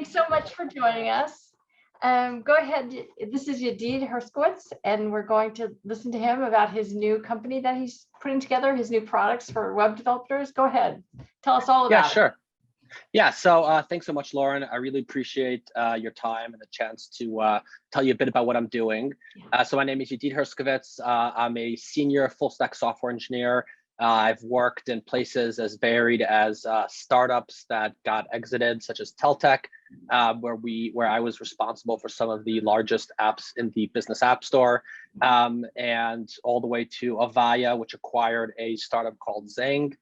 thanks so much for joining us. Go ahead. This is Yedid Herskovitz, and we're going to listen to him about his new company that he's putting together, his new products for web developers. Go ahead. Tell us all about it. Yeah, sure. Yeah, so thanks so much, Lauren. I really appreciate your time and the chance to tell you a bit about what I'm doing. So my name is Yedid Herskovitz. I'm a senior full stack software engineer. I've worked in places as varied as startups that got exited, such as Teltech, where I was responsible for some of the largest apps in the business app store, and all the way to Avaya, which acquired a startup called Zang,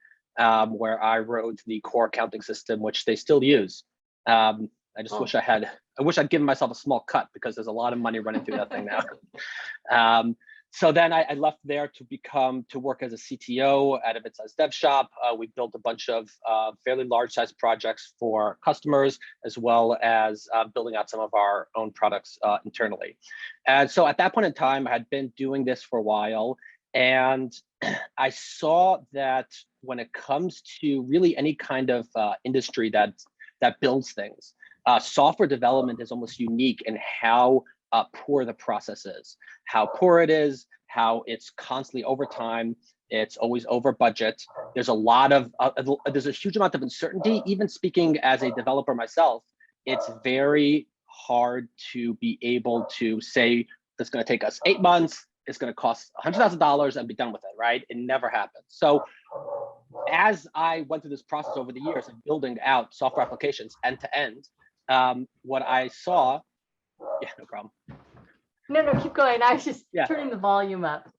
where I wrote the core accounting system, which they still use. I just wish I'd given myself a small cut, because there's a lot of money running through that thing now. So then I left there to work as a CTO at a mid-sized dev shop. We built a bunch of fairly large-sized projects for customers, as well as building out some of our own products internally. And so at that point in time, I had been doing this for a while, and I saw that when it comes to really any kind of industry that builds things, software development is almost unique in how poor the process is, how poor it is, how it's constantly over time, it's always over budget. There's a lot of, there's a huge amount of uncertainty. Even speaking as a developer myself, it's very hard to be able to say, it's gonna take us 8 months, it's gonna cost $100,000 and be done with it, right? It never happens. So as I went through this process over the years of building out software applications end to end, what I saw, yeah, no problem. No, keep going. I was just turning the volume up.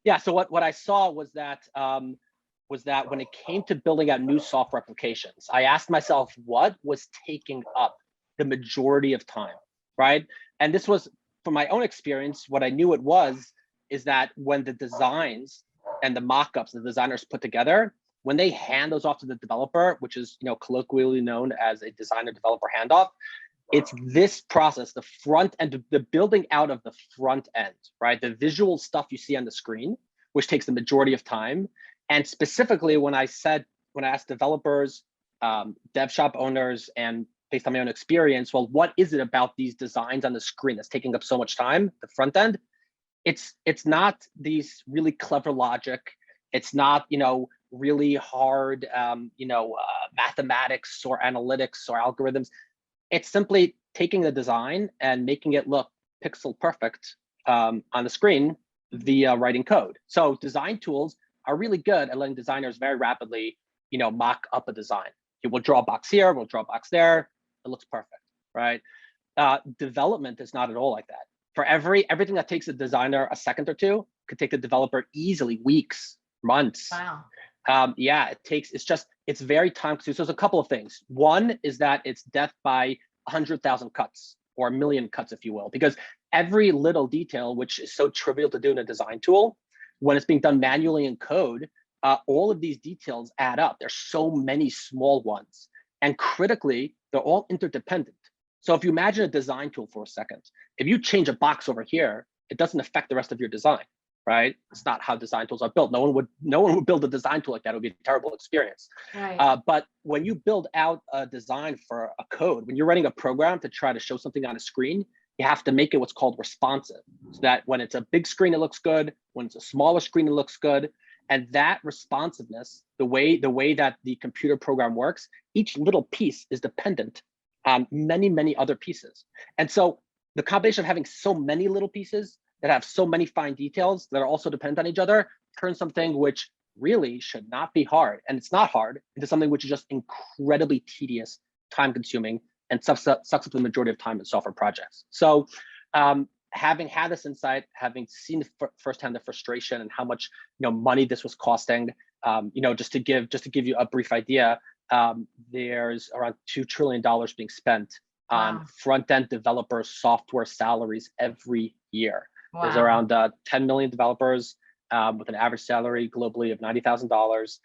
Yeah, so what I saw was that when it came to building out new software applications, I asked myself, what was taking up the majority of time, right? And this was, from my own experience, what I knew it was, is that when the designs and the mock-ups the designers put together, when they hand those off to the developer, which is colloquially known as a designer-developer handoff, it's this process, the front end, the building out of the front end, right? The visual stuff you see on the screen, which takes the majority of time. And specifically, when I asked developers, dev shop owners, and based on my own experience, well, what is it about these designs on the screen that's taking up so much time, the front end? It's not these really clever logic. It's not, really hard, mathematics or analytics or algorithms. It's simply taking the design and making it look pixel perfect on the screen via writing code. So design tools are really good at letting designers very rapidly, mock up a design. We'll draw a box here, we'll draw a box there. It looks perfect, right? Development is not at all like that. For everything that takes a designer a second or two could take a developer easily weeks, months. Wow. Yeah, it's very time consuming. So there's a couple of things. One is that it's death by 100,000 cuts, or 1 million cuts, if you will, because every little detail, which is so trivial to do in a design tool, when it's being done manually in code, all of these details add up. There's so many small ones, and critically, they're all interdependent. So if you imagine a design tool for a second, if you change a box over here, it doesn't affect the rest of your design. Right? It's not how design tools are built. No one would build a design tool like that. It would be a terrible experience. Right. But when you build out a design for a code, when you're running a program to try to show something on a screen, you have to make it what's called responsive, so that when it's a big screen, it looks good. When it's a smaller screen, it looks good. And that responsiveness, the way that the computer program works, each little piece is dependent on many, many other pieces. And so the combination of having so many little pieces that have so many fine details that are also dependent on each other turns something which really should not be hard, and it's not hard, into something which is just incredibly tedious, time consuming, and sucks up the majority of time in software projects. So having had this insight, having seen firsthand the frustration and how much money this was costing, just to give you a brief idea, there's around $2 trillion being spent on front-end developer software salaries every year. Wow. There's around 10 million developers with an average salary globally of $90,000.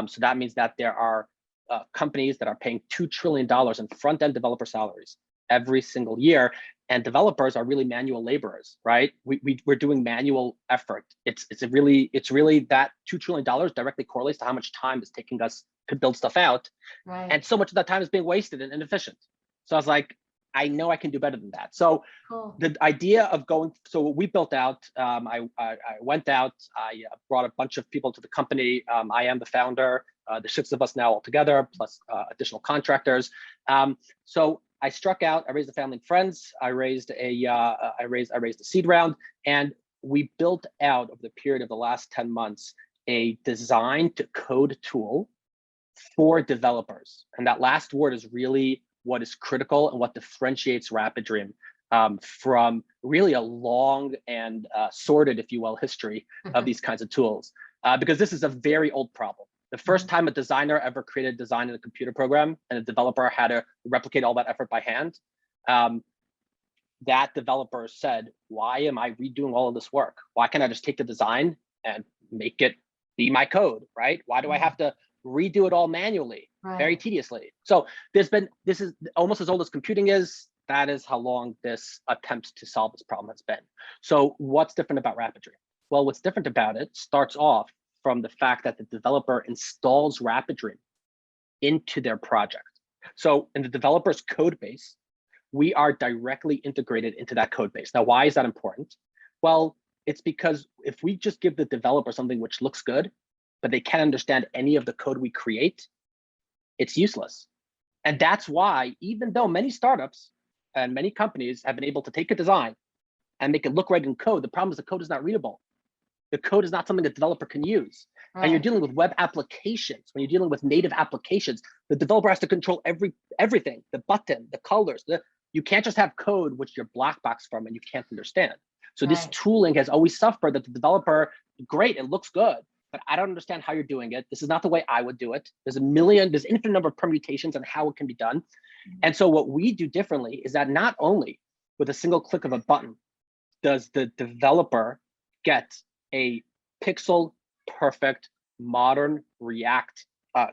So that means that there are companies that are paying $2 trillion in front-end developer salaries every single year. And developers are really manual laborers, right? We're doing manual effort. It's really that $2 trillion directly correlates to how much time it's taking us to build stuff out. Right. And so much of that time is being wasted and inefficient, So I was like, I know I can do better than that. So Cool. the idea of so what we built out, I went out, I brought a bunch of people to the company. I am the founder, the 6 of us now all together, plus additional contractors. So I struck out, I raised the family and friends, I raised a seed round, and we built out over the period of the last 10 months, a design to code tool for developers. And that last word is really what is critical and what differentiates Rapidream from really a long and sordid, if you will, history of these kinds of tools. Because this is a very old problem. The first time a designer ever created design in a computer program and a developer had to replicate all that effort by hand, that developer said, why am I redoing all of this work? Why can't I just take the design and make it be my code, right? Why do I have to redo it all manually, very tediously? So this is almost as old as computing is. That is how long this attempt to solve this problem has been. So what's different about Rapidream? Well, what's different about it starts off from the fact that the developer installs Rapidream into their project. So in the developer's code base, we are directly integrated into that code base. Now, why is that important? Well, it's because if we just give the developer something which looks good, but they can't understand any of the code we create, it's useless. And that's why, even though many startups and many companies have been able to take a design and make it look right in code, the problem is the code is not readable. The code is not something a developer can use. And you're dealing with web applications. When you're dealing with native applications, the developer has to control everything, the button, the colors. You can't just have code which you're black box from and you can't understand. So this tooling has always suffered that the developer, great, it looks good, but I don't understand how you're doing it. This is not the way I would do it. There's infinite number of permutations on how it can be done. And so what we do differently is that not only with a single click of a button does the developer get a pixel perfect modern React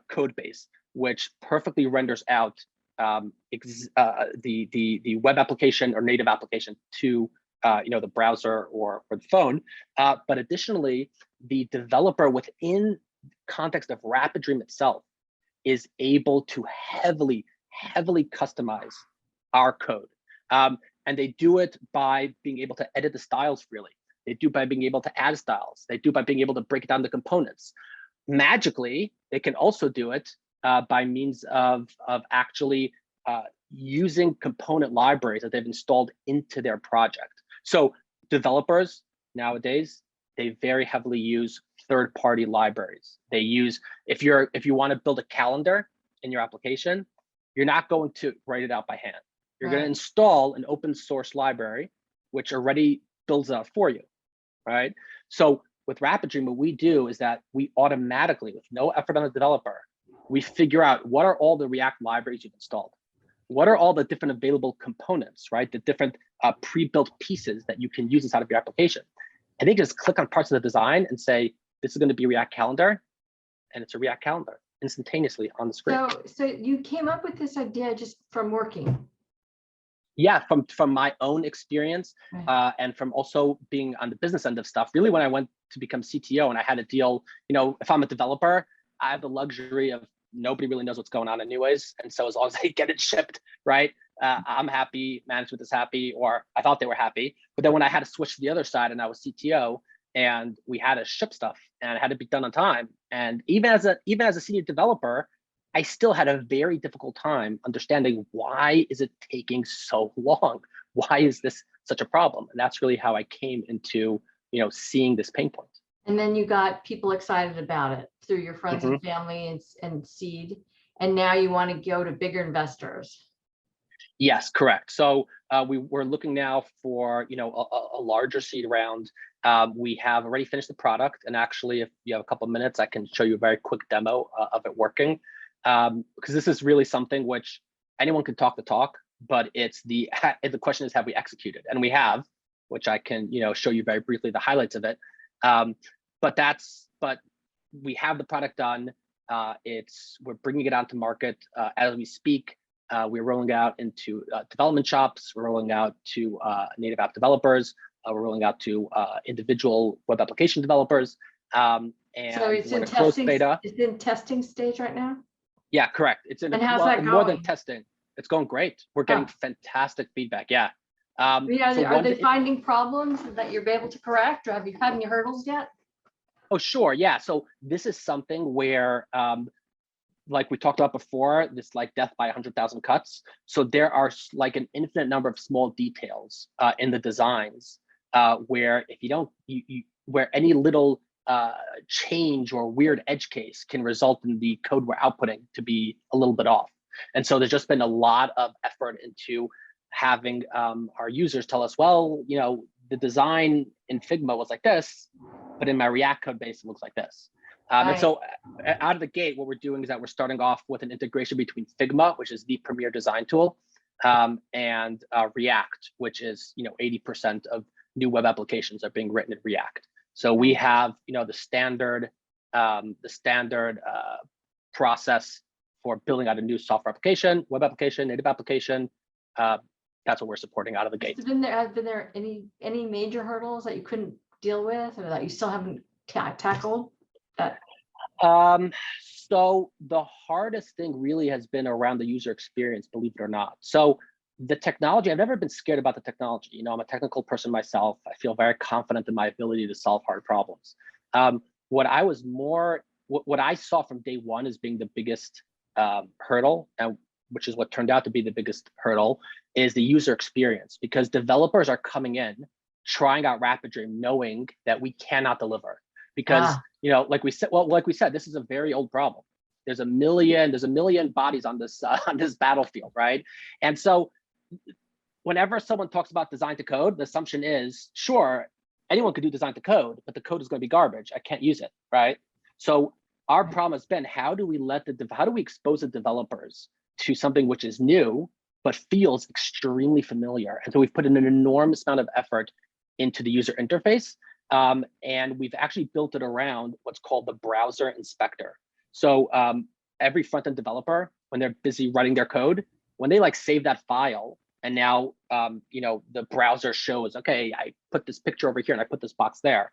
code base, which perfectly renders out the web application or native application to the browser or the phone. But additionally, the developer within context of Rapidream itself is able to heavily customize our code. And they do it by being able to edit the styles freely. They do by being able to add styles. They do by being able to break down the components. Magically, they can also do it by means of actually using component libraries that they've installed into their project. So developers nowadays, they very heavily use third-party libraries. They use, if you want to build a calendar in your application, you're not going to write it out by hand. You're going to install an open source library, which already builds it out for you, right? So with Rapidream, what we do is that we automatically, with no effort on the developer, we figure out what are all the React libraries you've installed. What are all the different available components, right? The different pre-built pieces that you can use inside of your application. And they just click on parts of the design and say, this is going to be React calendar, and it's a React calendar instantaneously on the screen. So you came up with this idea just from working? Yeah, from my own experience and from also being on the business end of stuff. Really, when I went to become CTO and I had a deal, if I'm a developer, I have the luxury of nobody really knows what's going on anyways. And so as long as they get it shipped, right, I'm happy, management is happy, or I thought they were happy. But then when I had to switch to the other side and I was CTO and we had to ship stuff and it had to be done on time. And even as a senior developer, I still had a very difficult time understanding why is it taking so long? Why is this such a problem? And that's really how I came into seeing this pain point. And then you got people excited about it through your friends and family and seed. And now you want to go to bigger investors. Yes, correct. So we're looking now for a larger seed round. We have already finished the product, and actually, if you have a couple of minutes, I can show you a very quick demo of it working. Because this is really something which anyone can talk the talk, but it's the question is, have we executed? And we have, which I can show you very briefly the highlights of it. But we have the product done. We're bringing it out to market as we speak. We're rolling out into development shops. We're rolling out to native app developers. We're rolling out to individual web application developers. And so it's in testing beta. It's in testing stage right now? Yeah, correct. It's in how's that more than going? testing. It's going great. We're getting fantastic feedback. Yeah. Are they finding problems that you're able to correct, or have you had any hurdles yet? Oh, sure. Yeah. So this is something where, like we talked about before, this like death by 100,000 cuts. So there are like an infinite number of small details in the designs where if you don't, where any little change or weird edge case can result in the code we're outputting to be a little bit off. And so there's just been a lot of effort into having our users tell us, well, the design in Figma was like this, but in my React code base, it looks like this. And so out of the gate, what we're doing is that we're starting off with an integration between Figma, which is the premier design tool, and React, which is 80% of new web applications are being written in React. So we have the standard process for building out a new software application, web application, native application. That's what we're supporting out of the gate. Have there any major hurdles that you couldn't deal with, or that you still haven't tackled? So the hardest thing really has been around the user experience, believe it or not. So the technology, I've never been scared about the technology. I'm a technical person myself. I feel very confident in my ability to solve hard problems. What I saw from day one as being the biggest hurdle, and which is what turned out to be the biggest hurdle, is the user experience, because developers are coming in, trying out Rapidream, knowing that we cannot deliver. Because like we said, this is a very old problem. There's a million bodies on this battlefield, right? And so whenever someone talks about design to code, the assumption is, sure, anyone could do design to code, but the code is going to be garbage. I can't use it, right? So our problem has been, how do we expose the developers to something which is new but feels extremely familiar? And so we've put in an enormous amount of effort into the user interface. And we've actually built it around what's called the browser inspector. So every front-end developer, when they're busy writing their code, when they save that file, and now the browser shows, okay, I put this picture over here and I put this box there.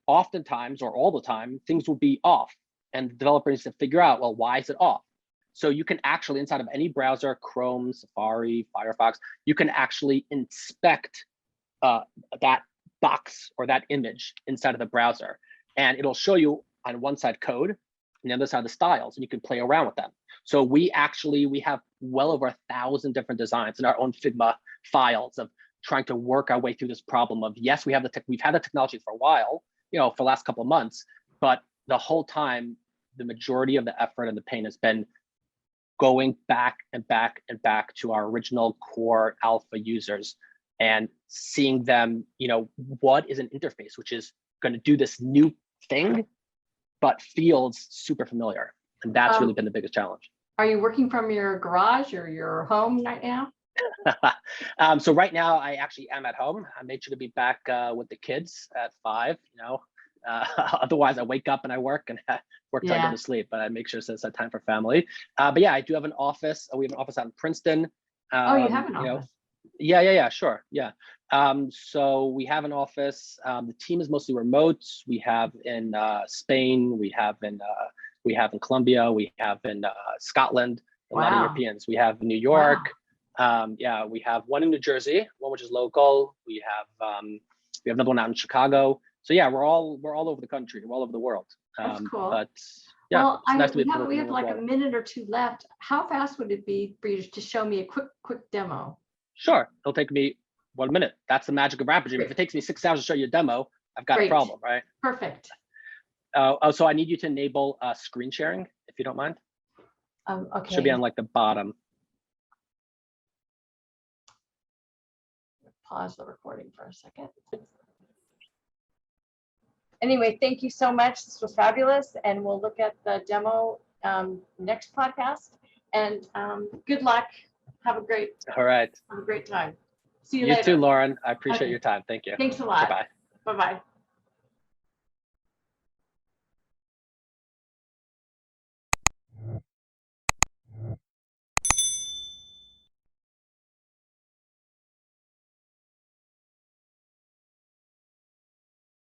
Oftentimes, or all the time, things will be off, and the developer needs to figure out, well, why is it off? So you can actually, inside of any browser, Chrome, Safari, Firefox, you can actually inspect that box or that image inside of the browser, and it'll show you on one side code and the other side the styles, and you can play around with them. So we have well over 1,000 different designs in our own Figma files of trying to work our way through this problem of, yes, we've had the technology for a while, for the last couple of months, but the whole time the majority of the effort and the pain has been going back and back and back to our original core alpha users and seeing them, what is an interface which is going to do this new thing, but feels super familiar. And that's really been the biggest challenge. Are you working from your garage or your home right now? So right now I actually am at home. I made sure to be back with the kids at 5, otherwise I wake up and I work and work till I go to sleep, but I make sure to set aside time for family. But yeah, I do have an office. We have an office out in Princeton. You have an office? Yeah, sure. Yeah. So we have an office. The team is mostly remote. We have in Spain, we have in Colombia, we have in Scotland, a lot of Europeans. We have New York. We have one in New Jersey, one which is local. We have another one out in Chicago. So yeah, we're all over the country, we're all over the world. That's cool. But yeah, well, it's nice to be we have like a minute or two left. How fast would it be for you to show me a quick demo? Sure, it'll take me 1 minute. That's the magic of Rapidream. If it takes me 6 hours to show you a demo, I've got a problem, right? Perfect. So I need you to enable screen sharing, if you don't mind. Okay. Should be on the bottom. Pause the recording for a second. Anyway, thank you so much. This was fabulous, and we'll look at the demo next podcast. And good luck. Have a great time. See you later. You too, Lauren. I appreciate your time. Thank you. Thanks a lot. Bye-bye. Bye-bye.